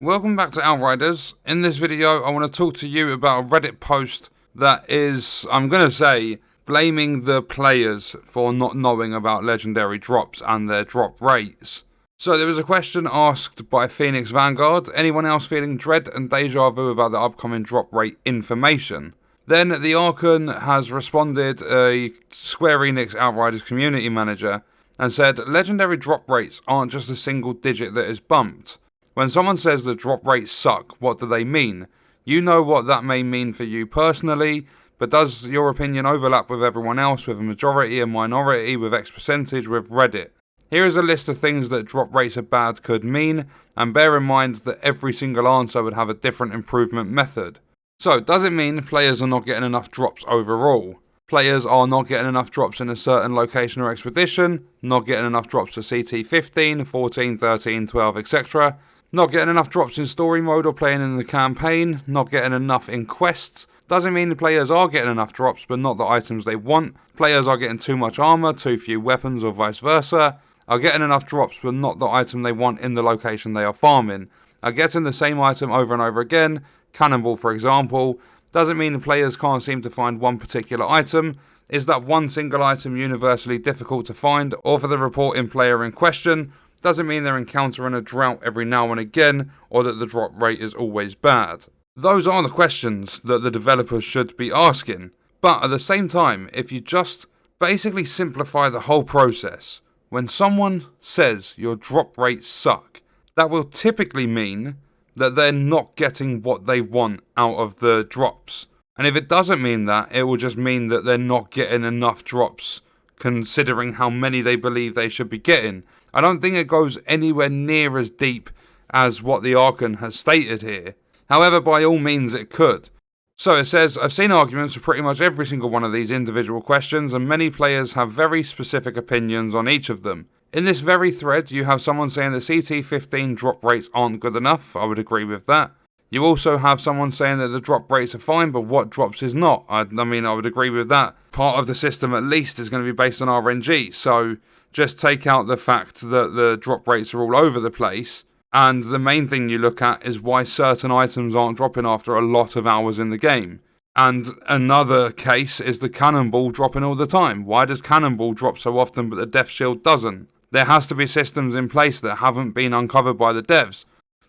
Welcome back to Outriders. In this video, I want to talk to you about a Reddit post that is, I'm going to say, blaming the players for not knowing about legendary drops and their drop rates. So there was a question asked by Phoenix Vanguard, anyone else feeling dread and deja vu about the upcoming drop rate information? Then the Archon has responded, a Square Enix Outriders community manager, and said, legendary drop rates aren't just a single digit that is bumped. When someone says the drop rates suck, what do they mean? You know what that may mean for you personally, but does your opinion overlap with everyone else, with a majority, a minority, with X percentage, with Reddit? Here is a list of things that drop rates are bad could mean, and bear in mind that every single answer would have a different improvement method. So, does it mean players are not getting enough drops overall? Players are not getting enough drops in a certain location or expedition, not getting enough drops for CT 15, 14, 13, 12, etc., not getting enough drops in story mode or playing in the campaign, not getting enough in quests. Doesn't mean the players are getting enough drops but not the items they want. Players are getting too much armor, too few weapons or vice versa. Are getting enough drops but not the item they want in the location they are farming. Are getting the same item over and over again, Cannonball for example. Doesn't mean the players can't seem to find one particular item. Is that one single item universally difficult to find or for the reporting player in question? Doesn't mean they're encountering a drought every now and again, or that the drop rate is always bad. Those are the questions that the developers should be asking. But at the same time, if you just basically simplify the whole process, when someone says your drop rates suck, that will typically mean that they're not getting what they want out of the drops. And if it doesn't mean that, it will just mean that they're not getting enough drops considering how many they believe they should be getting. I don't think it goes anywhere near as deep as what the Archon has stated here. However, by all means it could. So it says, I've seen arguments for pretty much every single one of these individual questions and many players have very specific opinions on each of them. In this very thread, you have someone saying that CT15 drop rates aren't good enough. I would agree with that. You also have someone saying that the drop rates are fine, but what drops is not. I would agree with that. Part of the system, at least, is going to be based on RNG. So just take out the fact that the drop rates are all over the place. And the main thing you look at is why certain items aren't dropping after a lot of hours in the game. And another case is the Cannonball dropping all the time. Why does Cannonball drop so often but the Death Shield doesn't? There has to be systems in place that haven't been uncovered by the devs.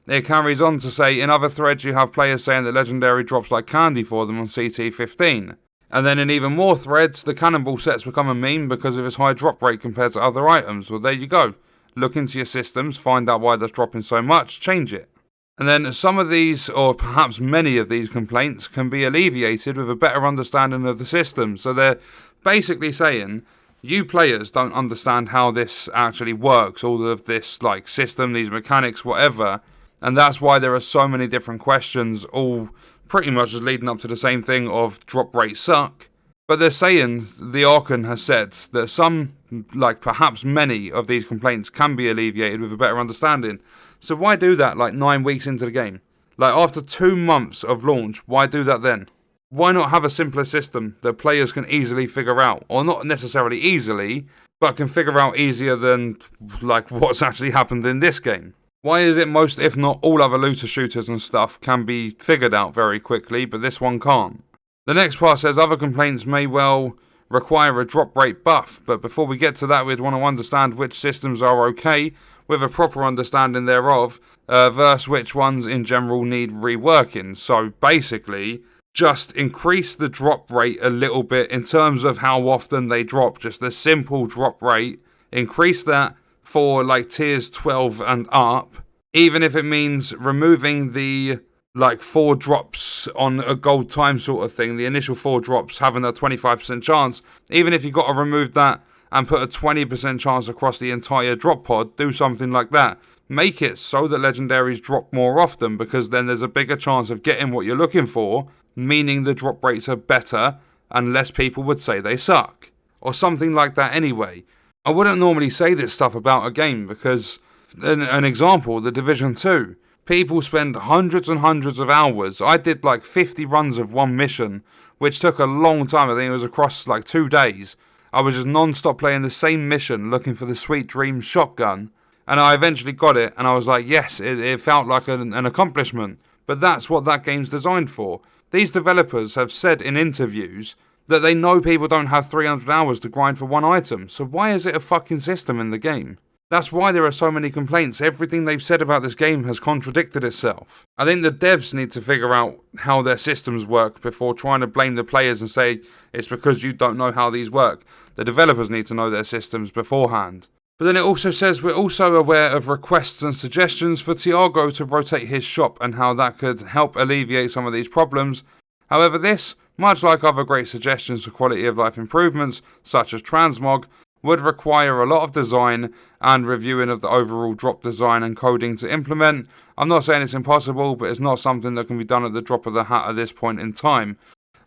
It carries on to say, in other threads you have players saying that Legendary drops like candy for them on CT15. And then in even more threads, the Cannonball set's become a meme because of its high drop rate compared to other items. Well, there you go. Look into your systems, find out why that's dropping so much, change it. And then some of these, or perhaps many of these complaints, can be alleviated with a better understanding of the system. So they're basically saying, you players don't understand how this actually works, all of this like system, these mechanics, whatever. And that's why there are so many different questions, all pretty much leading up to the same thing of drop rates suck. But they're saying, the Archon has said, that some, like perhaps many of these complaints can be alleviated with a better understanding. So why do that like 9 weeks into the game? Like after 2 months of launch, why do that then? Why not have a simpler system that players can easily figure out? Or not necessarily easily, but can figure out easier than like what's actually happened in this game. Why is it most, if not all other looter shooters and stuff can be figured out very quickly, but this one can't? The next part says other complaints may well require a drop rate buff, but before we get to that we'd want to understand which systems are okay, with a proper understanding thereof, versus which ones in general need reworking. So basically, just increase the drop rate a little bit in terms of how often they drop, just the simple drop rate, increase that for like tiers 12 and up, even if it means removing the like 4 drops on a gold time sort of thing, the initial 4 drops having a 25% chance, even if you got to remove that and put a 20% chance across the entire drop pod, do something like that. Make it so that legendaries drop more often, because then there's a bigger chance of getting what you're looking for, meaning the drop rates are better and less people would say they suck. Or something like that anyway. I wouldn't normally say this stuff about a game because, an example, The Division 2. People spend hundreds and hundreds of hours. I did like 50 runs of one mission, which took a long time. I think it was across like 2 days. I was just non-stop playing the same mission, looking for the Sweet Dreams shotgun. And I eventually got it, and I was like, yes, it felt like an accomplishment. But that's what that game's designed for. These developers have said in interviews that they know people don't have 300 hours to grind for one item, so why is it a fucking system in the game? That's why there are so many complaints. Everything they've said about this game has contradicted itself. I think the devs need to figure out how their systems work before trying to blame the players and say it's because you don't know how these work. The developers need to know their systems beforehand. But then it also says we're also aware of requests and suggestions for Tiago to rotate his shop and how that could help alleviate some of these problems. However, this, much like other great suggestions for quality of life improvements, such as transmog, would require a lot of design and reviewing of the overall drop design and coding to implement. I'm not saying it's impossible, but it's not something that can be done at the drop of the hat at this point in time.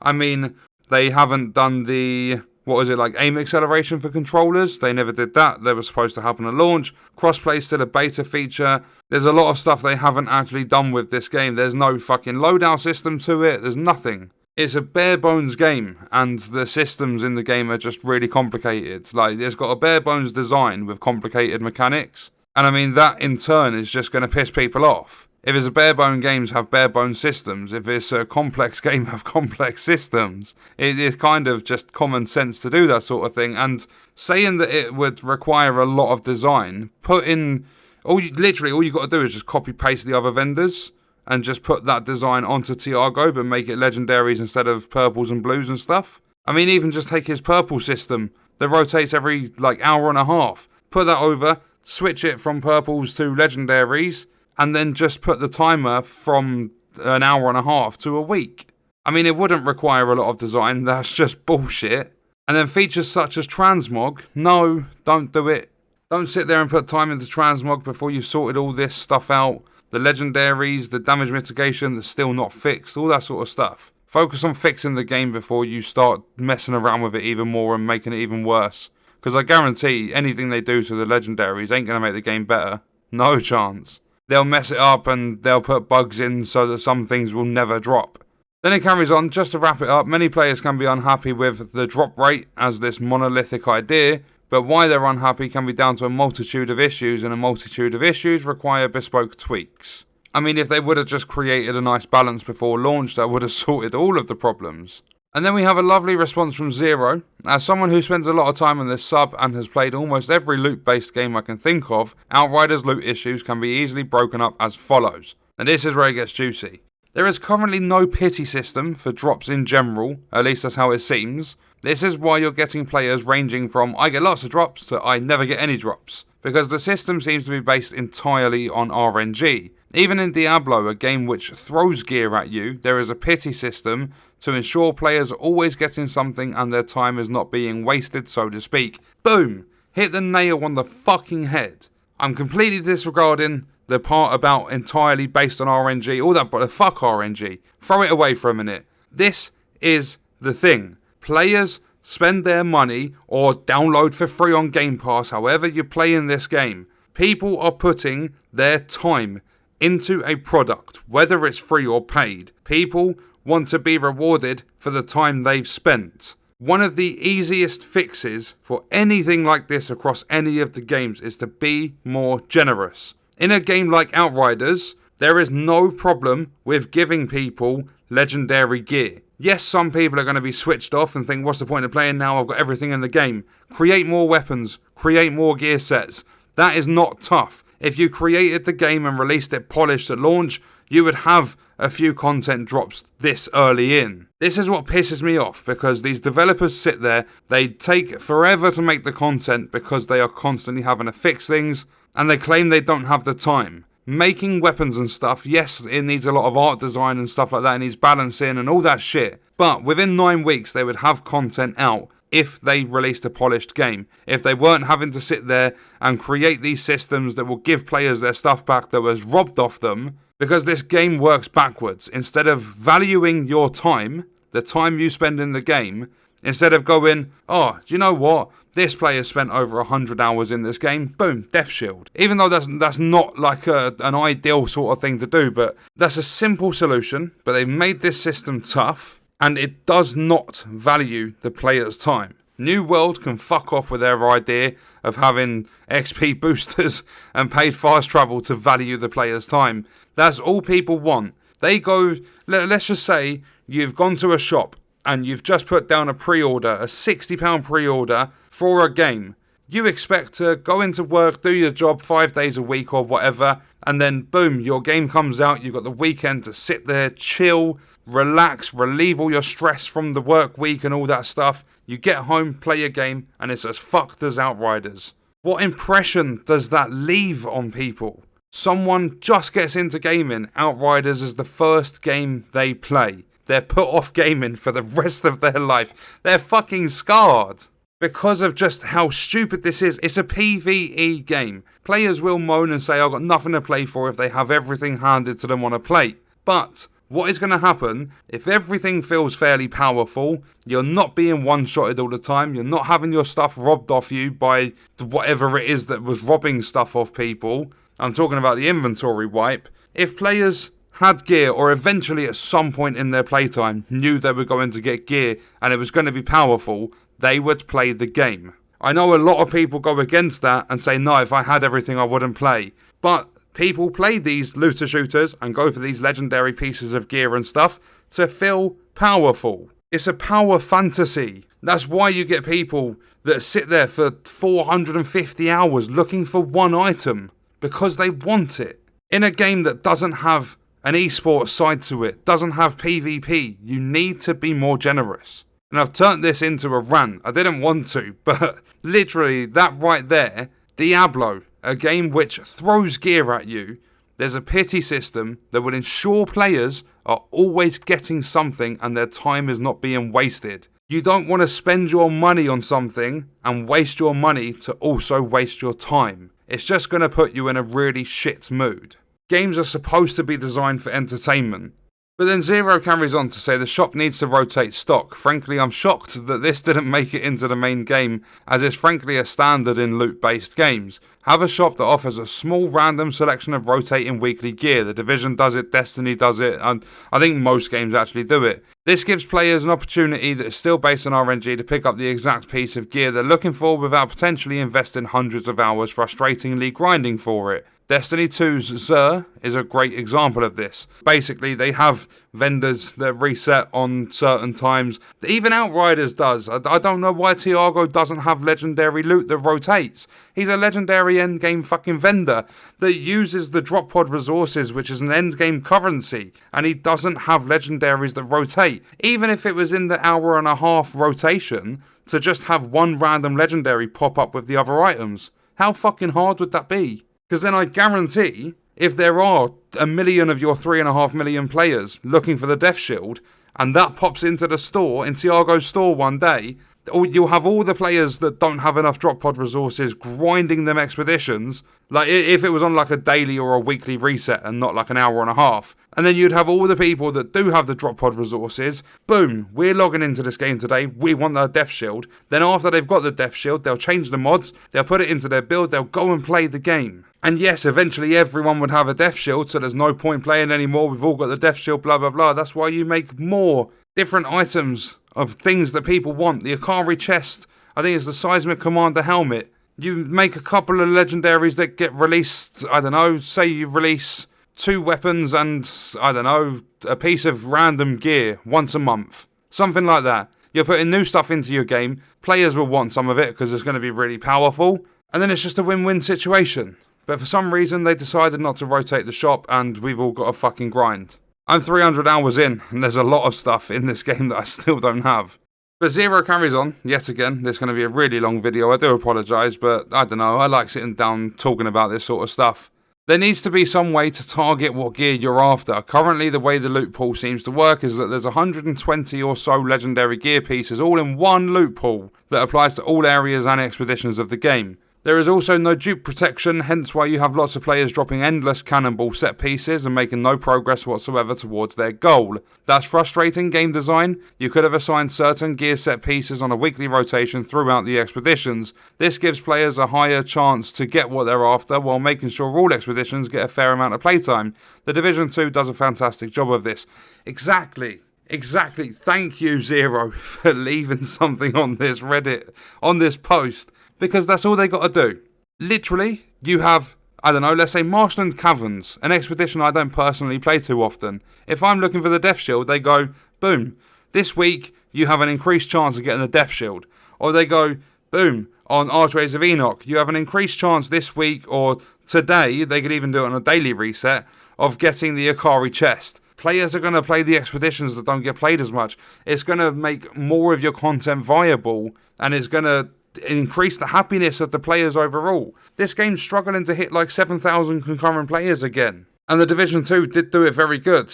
I mean, they haven't done the, aim acceleration for controllers. They never did that. They were supposed to happen at launch. Crossplay is still a beta feature. There's a lot of stuff they haven't actually done with this game. There's no fucking loadout system to it. There's nothing. It's a bare bones game, and the systems in the game are just really complicated. Like, it's got a bare bones design with complicated mechanics. And I mean, that in turn is just going to piss people off. If it's a bare bone games, have bare bone systems. If it's a complex game, have complex systems. It is kind of just common sense to do that sort of thing. And saying that it would require a lot of design, all you got to do is just copy paste the other vendors and just put that design onto Tiago, but make it legendaries instead of purples and blues and stuff. I mean, even just take his purple system that rotates every hour and a half. Put that over, switch it from purples to legendaries, and then just put the timer from an hour and a half to a week. I mean, it wouldn't require a lot of design. That's just bullshit. And then features such as transmog. No, don't do it. Don't sit there and put time into transmog before you've sorted all this stuff out. The legendaries, the damage mitigation that's still not fixed, all that sort of stuff. Focus on fixing the game before you start messing around with it even more and making it even worse. Because I guarantee anything they do to the legendaries ain't going to make the game better. No chance. They'll mess it up and they'll put bugs in so that some things will never drop. Then it carries on, just to wrap it up, many players can be unhappy with the drop rate as this monolithic idea, but why they're unhappy can be down to a multitude of issues, and a multitude of issues require bespoke tweaks. I mean, if they would have just created a nice balance before launch, that would have sorted all of the problems. And then we have a lovely response from Zero. As someone who spends a lot of time on this sub and has played almost every loot-based game I can think of, Outriders loot issues can be easily broken up as follows. And this is where it gets juicy. There is currently no pity system for drops in general, at least that's how it seems. This is why you're getting players ranging from I get lots of drops to I never get any drops, because the system seems to be based entirely on RNG. Even in Diablo, a game which throws gear at you, there is a pity system to ensure players are always getting something and their time is not being wasted, so to speak. Boom! Hit the nail on the fucking head. I'm completely disregarding the part about entirely based on RNG, all that, but fuck RNG. Throw it away for a minute. This is the thing. Players spend their money or download for free on Game Pass, however you play in this game. People are putting their time into a product, whether it's free or paid. People want to be rewarded for the time they've spent. One of the easiest fixes for anything like this across any of the games is to be more generous. In a game like Outriders, there is no problem with giving people legendary gear. Yes, some people are going to be switched off and think, what's the point of playing now? I've got everything in the game. Create more weapons. Create more gear sets. That is not tough. If you created the game and released it polished at launch, you would have a few content drops this early in. This is what pisses me off, because these developers sit there, they take forever to make the content because they are constantly having to fix things, and they claim they don't have the time. Making weapons and stuff, yes, it needs a lot of art design and stuff like that, it needs balancing and all that shit. But within 9 weeks, they would have content out if they released a polished game. If they weren't having to sit there and create these systems that will give players their stuff back that was robbed off them, because this game works backwards. Instead of valuing your time, the time you spend in the game, instead of going, oh, do you know what? This player spent over 100 hours in this game. Boom, death shield. Even though that's not like an ideal sort of thing to do, but that's a simple solution. But they've made this system tough, and it does not value the player's time. New World can fuck off with their idea of having XP boosters and paid fast travel to value the player's time. That's all people want. They go, let's just say you've gone to a shop and you've just put down a pre-order, a £60 pre-order for a game. You expect to go into work, do your job 5 days a week or whatever, and then boom, your game comes out. You've got the weekend to sit there, chill, relax, relieve all your stress from the work week and all that stuff. You get home, play your game, and it's as fucked as Outriders. What impression does that leave on people? Someone just gets into gaming, Outriders is the first game they play. They're put off gaming for the rest of their life. They're fucking scarred. Because of just how stupid this is. It's a PvE game. Players will moan and say, I've got nothing to play for if they have everything handed to them on a plate. But what is going to happen if everything feels fairly powerful, you're not being one-shotted all the time, you're not having your stuff robbed off you by whatever it is that was robbing stuff off people. I'm talking about the inventory wipe. If players had gear, or eventually at some point in their playtime knew they were going to get gear and it was going to be powerful, they would play the game. I know a lot of people go against that and say, no, if I had everything I wouldn't play. But people play these looter shooters and go for these legendary pieces of gear and stuff to feel powerful. It's a power fantasy. That's why you get people that sit there for 450 hours looking for one item, because they want it. In a game that doesn't have an esports side to it, doesn't have PvP, you need to be more generous. And I've turned this into a rant. I didn't want to, but literally that right there, Diablo, a game which throws gear at you, there's a pity system that will ensure players are always getting something and their time is not being wasted. You don't want to spend your money on something and waste your money to also waste your time. It's just going to put you in a really shit mood. Games are supposed to be designed for entertainment. But then Zero carries on to say the shop needs to rotate stock. Frankly, I'm shocked that this didn't make it into the main game, as it's frankly a standard in loot-based games. Have a shop that offers a small random selection of rotating weekly gear. The Division does it, Destiny does it, and I think most games actually do it. This gives players an opportunity that is still based on RNG to pick up the exact piece of gear they're looking for without potentially investing hundreds of hours frustratingly grinding for it. Destiny 2's Xur is a great example of this. Basically, they have vendors that reset on certain times. Even Outriders does. I don't know why Tiago doesn't have legendary loot that rotates. He's a legendary endgame fucking vendor that uses the drop pod resources, which is an endgame currency, and he doesn't have legendaries that rotate. Even if it was in the hour and a half rotation, to just have one random legendary pop up with the other items. How fucking hard would that be? Because then I guarantee, if there are 1 million of your 3.5 million players looking for the Death Shield, and that pops into the store, in Tiago's store one day, you'll have all the players that don't have enough drop pod resources grinding them expeditions, like if it was on like a daily or a weekly reset and not like an hour and a half. And then you'd have all the people that do have the drop pod resources, boom, we're logging into this game today, we want the Death Shield. Then after they've got the Death Shield, they'll change the mods, they'll put it into their build, they'll go and play the game. And yes, eventually everyone would have a Death Shield, so there's no point playing anymore, we've all got the Death Shield, blah blah blah. That's why you make more different items of things that people want. The Akari chest, I think it's the Seismic Commander helmet. You make a couple of legendaries that get released, I don't know, say you release 2 weapons and, I don't know, a piece of random gear once a month. Something like that. You're putting new stuff into your game, players will want some of it because it's going to be really powerful, and then it's just a win-win situation. But for some reason they decided not to rotate the shop and we've all got to fucking grind. I'm 300 hours in and there's a lot of stuff in this game that I still don't have. But Zero carries on, yet again. This is going to be a really long video, I do apologise, but I don't know, I like sitting down talking about this sort of stuff. There needs to be some way to target what gear you're after. Currently the way the loot pool seems to work is that there's 120 or so legendary gear pieces all in one loot pool that applies to all areas and expeditions of the game. There is also no dupe protection, hence why you have lots of players dropping endless cannonball set pieces and making no progress whatsoever towards their goal. That's frustrating game design. You could have assigned certain gear set pieces on a weekly rotation throughout the expeditions. This gives players a higher chance to get what they're after while making sure all expeditions get a fair amount of playtime. The Division 2 does a fantastic job of this. Exactly. Exactly. Thank you, Zero, for leaving something on this Reddit, on this post, because that's all they got to do. Literally, you have, I don't know, let's say Marshland Caverns, an expedition I don't personally play too often. If I'm looking for the Death Shield, they go, boom, this week you have an increased chance of getting the Death Shield. Or they go, boom, on Archways of Enoch, you have an increased chance this week or today, they could even do it on a daily reset, of getting the Akari chest. Players are going to play the expeditions that don't get played as much. It's going to make more of your content viable, and it's going to increase the happiness of the players overall. This game's struggling to hit like 7,000 concurrent players again. And the Division 2 did do it very good.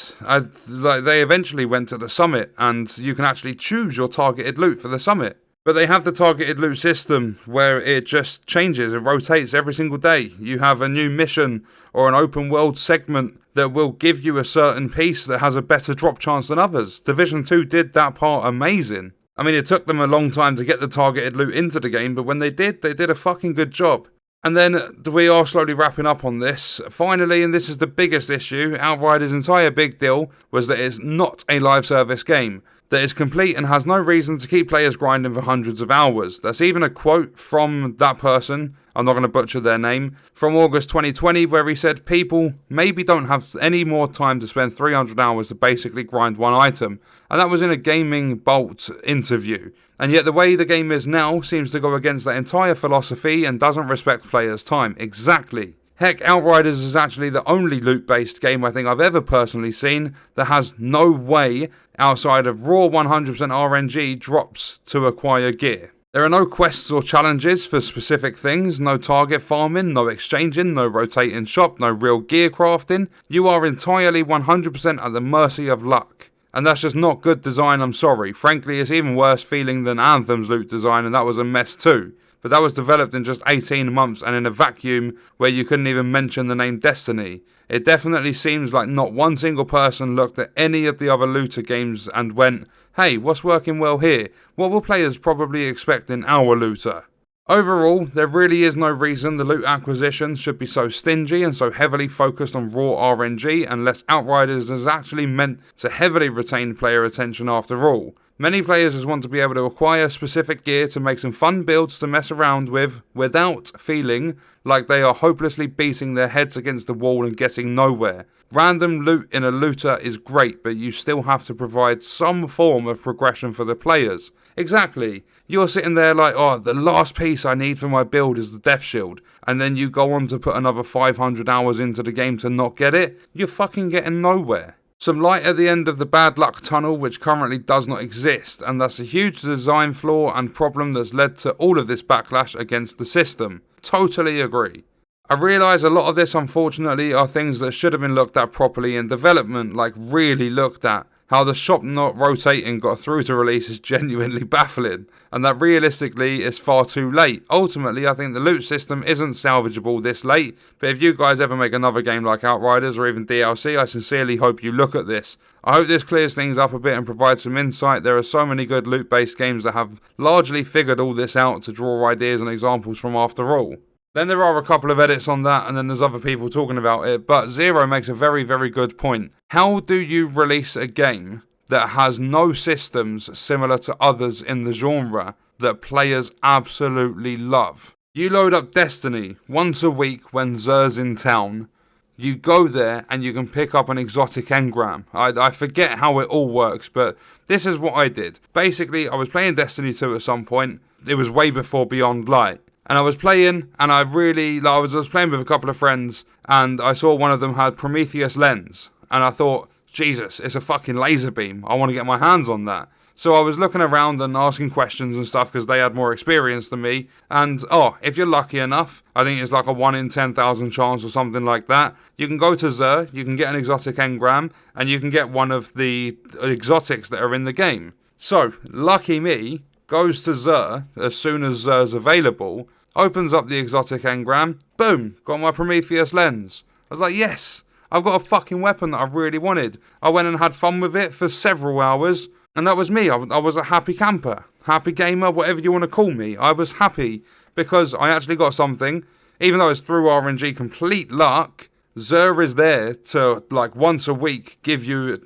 They eventually went to the summit, and you can actually choose your targeted loot for the summit. But they have the targeted loot system where it just changes, it rotates every single day. You have a new mission or an open world segment that will give you a certain piece that has a better drop chance than others. Division 2 did that part amazing. I mean, it took them a long time to get the targeted loot into the game, but when they did a fucking good job. And then we are slowly wrapping up on this. Finally, and this is the biggest issue, Outriders' entire big deal was that it's not a live service game. That is complete and has no reason to keep players grinding for hundreds of hours. That's even a quote from that person, I'm not going to butcher their name, from August 2020, where he said people maybe don't have any more time to spend 300 hours to basically grind one item. And that was in a Gaming Bolt interview. And yet the way the game is now seems to go against that entire philosophy and doesn't respect players' time. Exactly. Heck, Outriders is actually the only loot-based game I think I've ever personally seen that has no way outside of raw 100% RNG drops to acquire gear. There are no quests or challenges for specific things, no target farming, no exchanging, no rotating shop, no real gear crafting. You are entirely 100% at the mercy of luck. And that's just not good design, I'm sorry. Frankly, it's even worse feeling than Anthem's loot design, and that was a mess too. But that was developed in just 18 months and in a vacuum where you couldn't even mention the name Destiny. It definitely seems like not one single person looked at any of the other looter games and went, hey, what's working well here? What will players probably expect in our looter? Overall, there really is no reason the loot acquisition should be so stingy and so heavily focused on raw RNG unless Outriders is actually meant to heavily retain player attention after all. Many players just want to be able to acquire specific gear to make some fun builds to mess around with without feeling like they are hopelessly beating their heads against the wall and getting nowhere. Random loot in a looter is great, but you still have to provide some form of progression for the players. Exactly. You're sitting there like, oh, the last piece I need for my build is the Death Shield, and then you go on to put another 500 hours into the game to not get it, you're fucking getting nowhere. Some light at the end of the bad luck tunnel, which currently does not exist, and that's a huge design flaw and problem that's led to all of this backlash against the system. Totally agree. I realise a lot of this, unfortunately, are things that should have been looked at properly in development, like really looked at. How the shop not rotating got through to release is genuinely baffling, and that realistically is far too late. Ultimately, I think the loot system isn't salvageable this late, but if you guys ever make another game like Outriders or even DLC, I sincerely hope you look at this. I hope this clears things up a bit and provides some insight. There are so many good loot-based games that have largely figured all this out to draw ideas and examples from after all. Then there are a couple of edits on that, and then there's other people talking about it, but Zero makes a very, very good point. How do you release a game that has no systems similar to others in the genre that players absolutely love? You load up Destiny once a week when Zer's in town. You go there and you can pick up an exotic engram. I forget how it all works, but this is what I did. Basically, I was playing Destiny 2 at some point. It was way before Beyond Light. And I was playing, and I was playing with a couple of friends, and I saw one of them had Prometheus lens. And I thought, Jesus, it's a fucking laser beam. I want to get my hands on that. So I was looking around and asking questions and stuff because they had more experience than me. And, if you're lucky enough, I think it's like a 1 in 10,000 chance or something like that. You can go to Zer, you can get an exotic engram, and you can get one of the exotics that are in the game. So, lucky me, goes to Zer as soon as Zer's available, opens up the exotic engram, boom, got my Prometheus lens. I was like, yes, I've got a fucking weapon that I really wanted. I went and had fun with it for several hours, and that was me. I was a happy camper, happy gamer, whatever you want to call me. I was happy because I actually got something, even though it's through RNG, complete luck, Xur is there to, like, once a week give you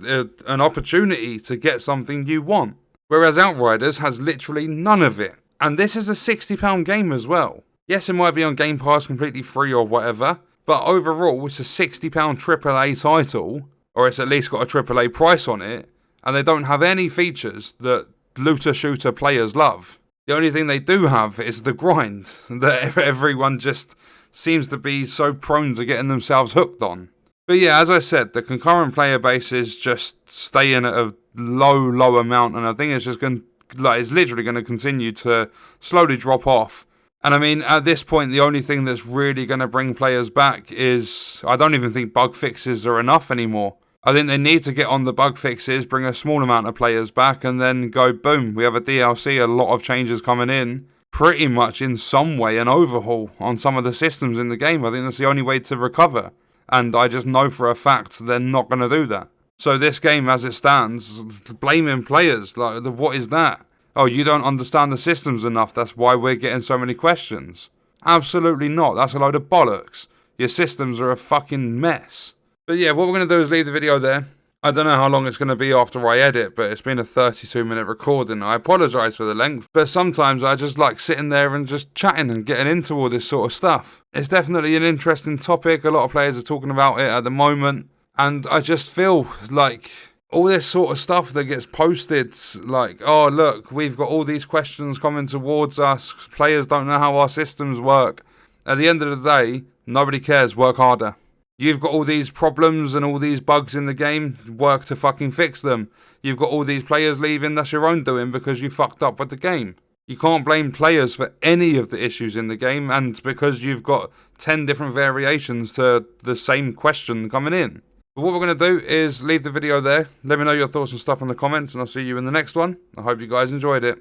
an opportunity to get something you want. Whereas Outriders has literally none of it. And this is a £60 game as well. Yes, it might be on Game Pass completely free or whatever, but overall it's a £60 AAA title, or it's at least got a AAA price on it, and they don't have any features that looter-shooter players love. The only thing they do have is the grind that everyone just seems to be so prone to getting themselves hooked on. But yeah, as I said, the concurrent player base is just staying at a low amount, and I think it's just it's literally going to continue to slowly drop off. And I mean, at this point, the only thing that's really going to bring players back is, I don't even think bug fixes are enough anymore. I think they need to get on the bug fixes, bring a small amount of players back, and then go boom, we have a DLC, a lot of changes coming in. Pretty much in some way an overhaul on some of the systems in the game. I think that's the only way to recover. And I just know for a fact they're not going to do that. So this game as it stands, blaming players, like, what is that? Oh, you don't understand the systems enough, that's why we're getting so many questions. Absolutely not, that's a load of bollocks. Your systems are a fucking mess. But yeah, what we're going to do is leave the video there. I don't know how long it's going to be after I edit, but it's been a 32-minute recording. I apologise for the length, but sometimes I just like sitting there and just chatting and getting into all this sort of stuff. It's definitely an interesting topic, a lot of players are talking about it at the moment, and I just feel like all this sort of stuff that gets posted, like, oh look, we've got all these questions coming towards us, players don't know how our systems work. At the end of the day, nobody cares, work harder. You've got all these problems and all these bugs in the game, work to fucking fix them. You've got all these players leaving, that's your own doing because you fucked up with the game. You can't blame players for any of the issues in the game, and because you've got 10 different variations to the same question coming in. But what we're going to do is leave the video there. Let me know your thoughts and stuff in the comments, and I'll see you in the next one. I hope you guys enjoyed it.